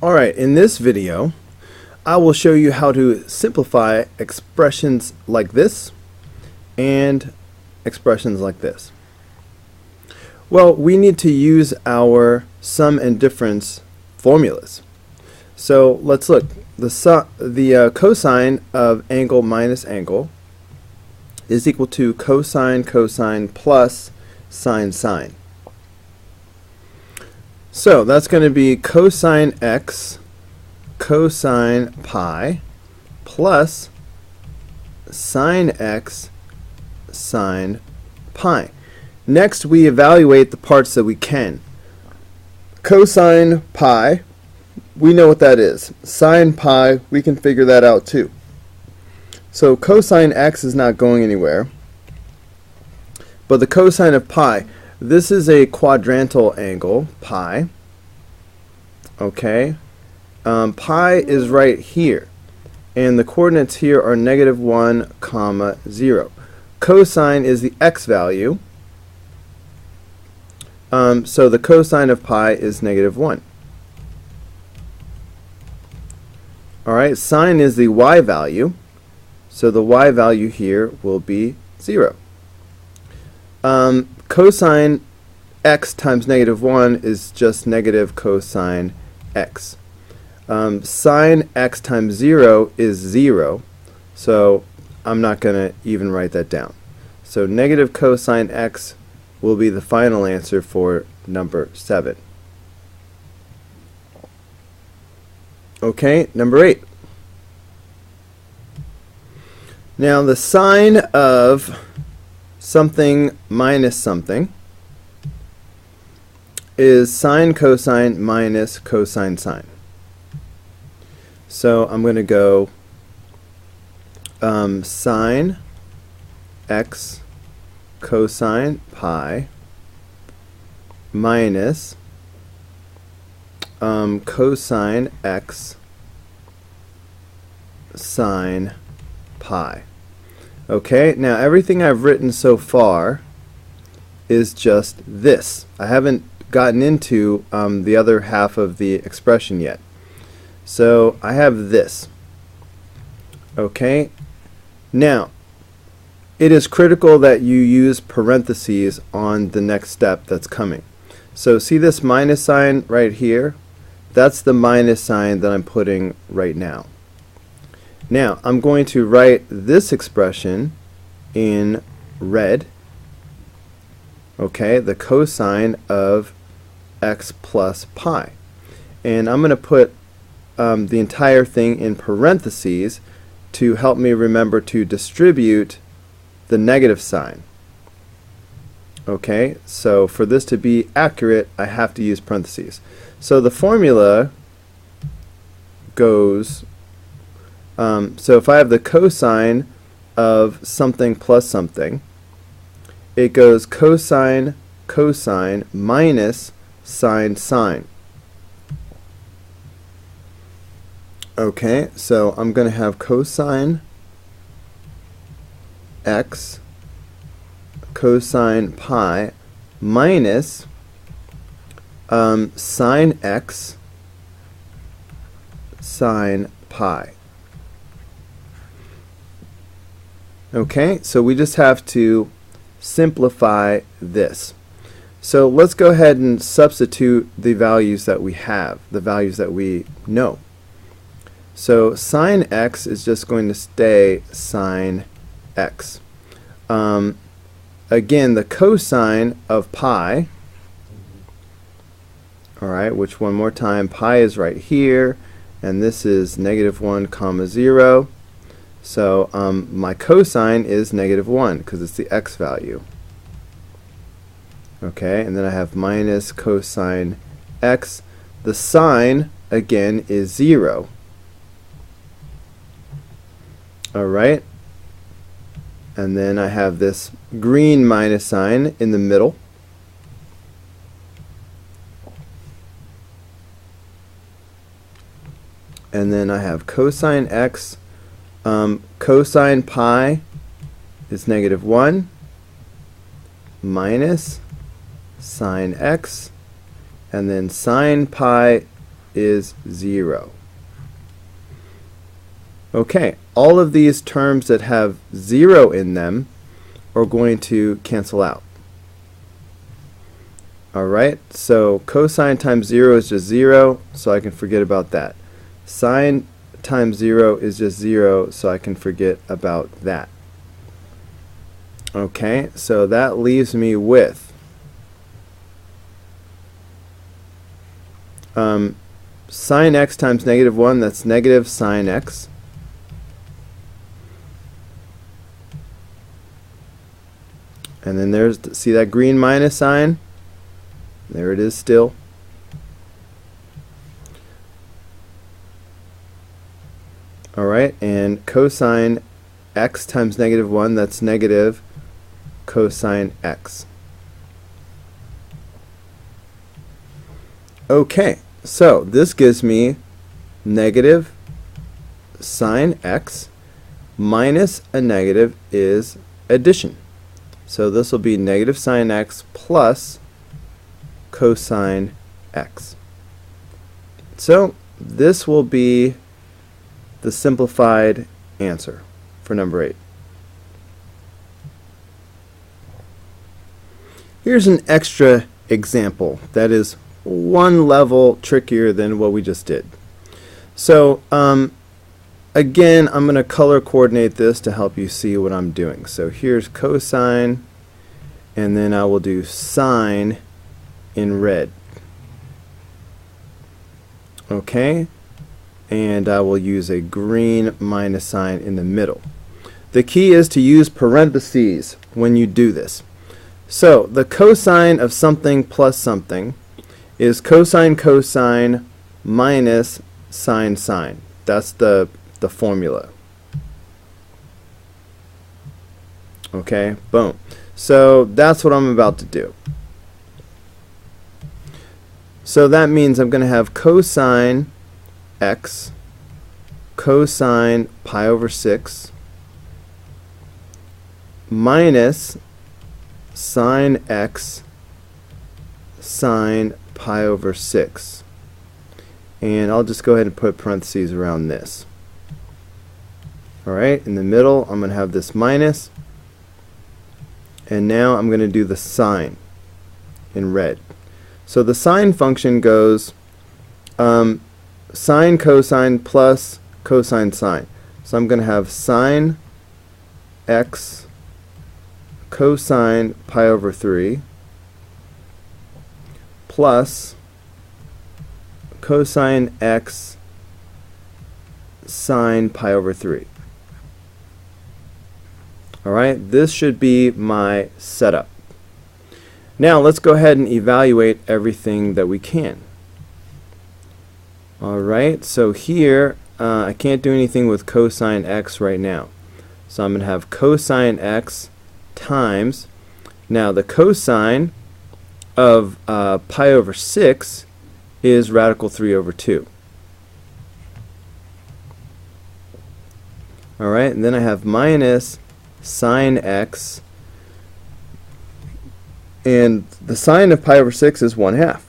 Alright, in this video I will show you how to simplify expressions like this and expressions like this. Well, we need to use our sum and difference formulas. So let's look. The cosine of angle minus angle is equal to cosine cosine plus sine sine. So that's going to be cosine x cosine pi plus sine x sine pi. Next, we evaluate the parts that we can. Cosine pi, we know what that is. Sine pi, we can figure that out too. So cosine x is not going anywhere. But the cosine of pi, this is a quadrantal angle, pi. Okay. Pi is right here. And the coordinates here are -1, comma 0. Cosine is the x value. So the cosine of pi is -1. Alright, sine is the y value. So the y value here will be 0. Cosine x times -1 is just negative cosine x. Sine x times 0 is 0. So I'm not going to even write that down. So negative cosine x will be the final answer for number 7. Okay, number 8. Now the sine of something minus something is sine cosine minus cosine sine. So I'm going to go sine x cosine pi minus cosine x sine pi. Okay, now everything I've written so far is just this. I haven't gotten into the other half of the expression yet. So I have this. Okay, now it is critical that you use parentheses on the next step that's coming. So see this minus sign right here? That's the minus sign that I'm putting right now. Now I'm going to write this expression in red. Okay, the cosine of x plus pi. And I'm going to put the entire thing in parentheses to help me remember to distribute the negative sign. Okay, so for this to be accurate, I have to use parentheses. So the formula goes, so if I have the cosine of something plus something, it goes cosine cosine minus sine sine. Okay, so I'm going to have cosine x cosine pi minus sine x sine pi. Okay, so we just have to simplify this. So let's go ahead and substitute the values that we have, the values that we know. So sine x is just going to stay sine x. Again, the cosine of pi, alright, which one more time, pi is right here, and this is -1, comma 0. So my cosine is -1 because it's the x value. Okay, and then I have minus cosine x. The sine, again, is 0. Alright, and then I have this green minus sign in the middle. And then I have cosine x. Cosine pi is -1 minus sine x, and then sine pi is 0. Okay, all of these terms that have 0 in them are going to cancel out. Alright, so cosine times 0 is just 0, so I can forget about that. Sine times 0 is just 0, so I can forget about that. Okay, so that leaves me with sine x times negative 1, that's negative sine x. And then there's, see that green minus sign? There it is still. Alright, and cosine x times negative 1, that's negative cosine x. Okay, so this gives me negative sine x minus a negative is addition. So this will be negative sine x plus cosine x. So this will be the simplified answer for number 8. Here's an extra example that is one level trickier than what we just did. So again, I'm going to color coordinate this to help you see what I'm doing. So here's cosine, and then I will do sine in red. Okay, and I will use a green minus sign in the middle. The key is to use parentheses when you do this. So the cosine of something plus something is cosine cosine minus sine sine. That's the formula. Okay, boom. So that's what I'm about to do. So that means I'm going to have cosine x cosine pi over 6 minus sine x sine pi over 6. And I'll just go ahead and put parentheses around this. Alright, in the middle I'm going to have this minus, and now I'm going to do the sine in red. So the sine function goes sine cosine plus cosine sine. So I'm going to have sine x cosine pi over 3 plus cosine x sine pi over 3. Alright, this should be my setup. Now let's go ahead and evaluate everything that we can. Alright, so here I can't do anything with cosine x right now. So I'm going to have cosine x times, now the cosine of pi over 6 is radical 3 over 2. Alright, and then I have minus sine x, and the sine of pi over 6 is 1/2.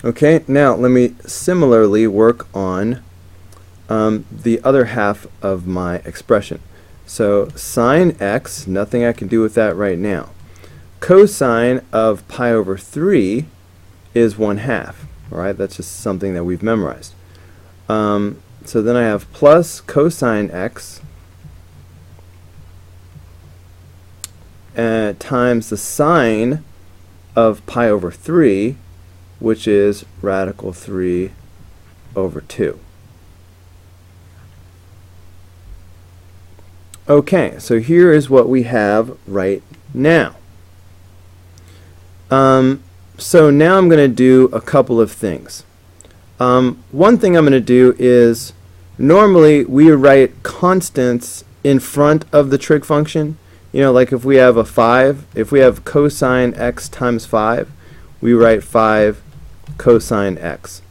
Okay, now let me similarly work on the other half of my expression. So sine x, nothing I can do with that right now. Cosine of pi over 3 is 1/2. Alright, that's just something that we've memorized. So then I have plus cosine x times the sine of pi over 3, which is radical 3 over 2. Okay, so here is what we have right now. So now I'm going to do a couple of things. One thing I'm going to do is, normally we write constants in front of the trig function. You know, like if we have a 5, if we have cosine x times 5, we write 5 cosine x.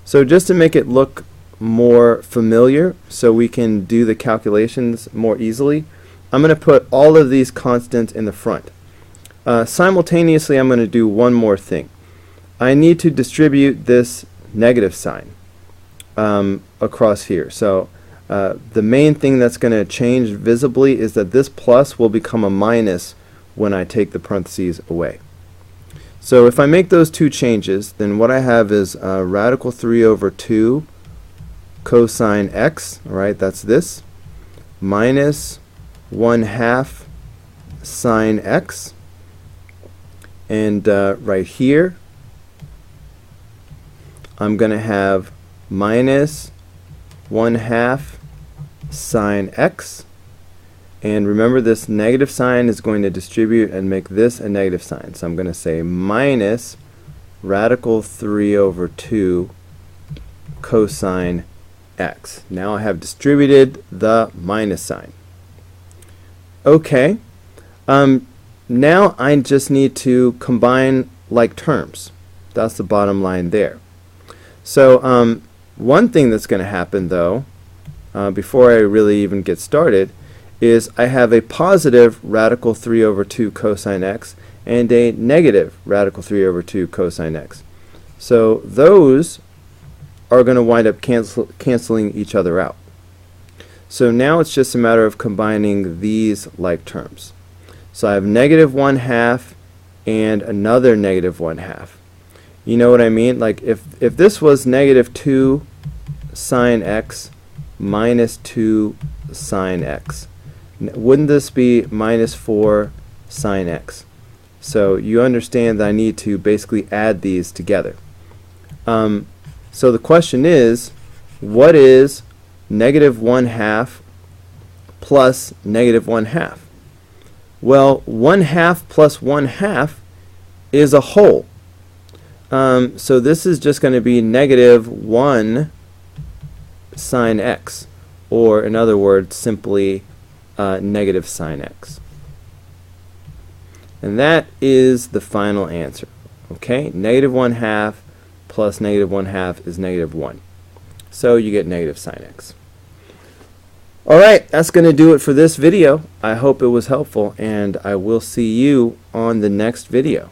So just to make it look more familiar, so we can do the calculations more easily, I'm going to put all of these constants in the front. Simultaneously, I'm going to do one more thing. I need to distribute this negative sign across here. So the main thing that's going to change visibly is that this plus will become a minus when I take the parentheses away. So if I make those two changes, then what I have is radical 3 over 2 cosine x, all right, that's this, minus 1/2 sine x, and right here I'm going to have minus 1/2 sine x, and remember this negative sign is going to distribute and make this a negative sign, so I'm going to say minus radical 3 over 2 cosine x. Now I have distributed the minus sign. Okay, now I just need to combine like terms. That's the bottom line there. So one thing that's going to happen though, before I really even get started, is I have a positive radical 3 over 2 cosine x and a negative radical 3 over 2 cosine x. So those are going to wind up canceling each other out. So now it's just a matter of combining these like terms. So I have negative 1/2 and another negative 1/2. You know what I mean? Like if this was negative 2 sine x minus 2 sine x, wouldn't this be minus 4 sine x? So you understand that I need to basically add these together. So the question is, what is negative 1/2 plus negative 1/2? Well, 1/2 plus 1/2 is a whole. So this is just going to be negative 1 sine x, or in other words, simply negative sine x. And that is the final answer. Okay, negative 1/2 plus negative 1/2 is negative 1. So you get negative sine x. Alright, that's going to do it for this video. I hope it was helpful, and I will see you on the next video.